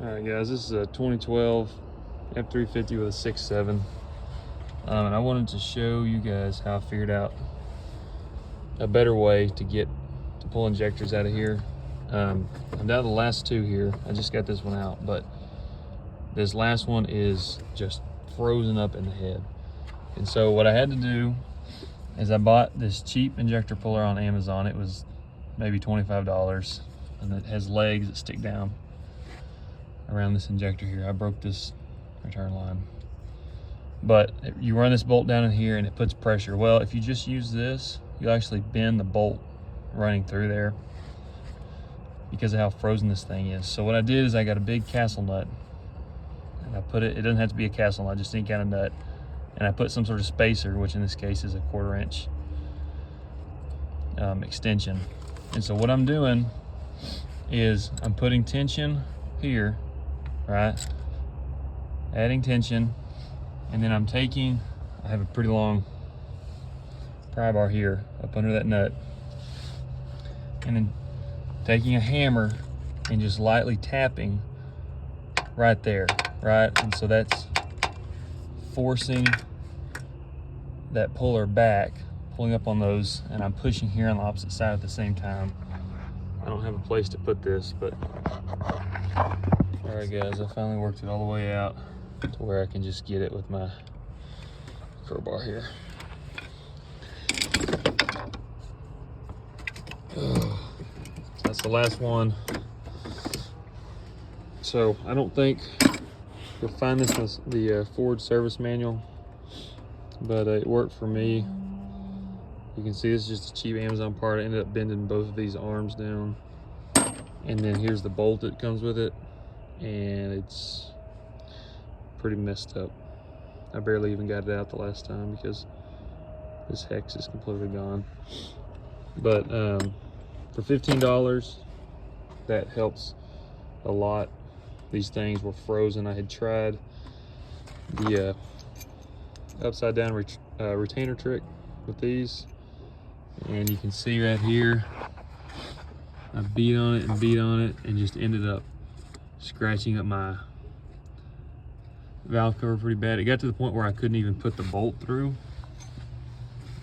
All right, guys, this is a 2012 F350 with a 6.7. And I wanted to show you guys how I figured out a better way to pull injectors out of here. I'm down to the last two here. I just got this one out, but this last one is just frozen up in the head. And so what I had to do is I bought this cheap injector puller on Amazon. It was maybe $25, and it has legs that stick down around this injector here. I broke this return line, but you run this bolt down in here and it puts pressure. Well, if you just use this, you'll actually bend the bolt running through there because of how frozen this thing is. So what I did is I got a big castle nut and I put it doesn't have to be a castle nut, just any kind of nut, and I put some sort of spacer, which in this case is a 1/4 inch extension. And so what I'm doing is I'm putting tension here, right? Adding tension, and then I have a pretty long pry bar here up under that nut, and then taking a hammer and just lightly tapping right there, right? And so that's forcing that puller back, pulling up on those, and I'm pushing here on the opposite side at the same time. I don't have a place to put this, but all right, guys, I finally worked it all the way out to where I can just get it with my crowbar here. That's the last one. So I don't think you'll find this in the Ford service manual, but it worked for me. You can see this is just a cheap Amazon part. I ended up bending both of these arms down, and then here's the bolt that comes with it, and it's pretty messed up. I barely even got it out the last time because this hex is completely gone. But for $15, that helps a lot. These things were frozen. I had tried the upside down retainer trick with these, and you can see right here I beat on it and just ended up scratching up my valve cover pretty bad. It got to the point where I couldn't even put the bolt through.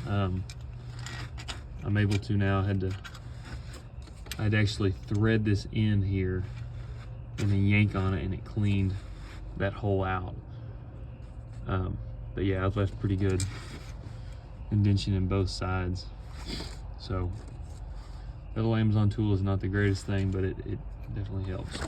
I'm able to now. I'd actually thread this in here and then yank on it, and it cleaned that hole out. But yeah, I've left pretty good indentation in both sides. So that little Amazon tool is not the greatest thing, but it definitely helps.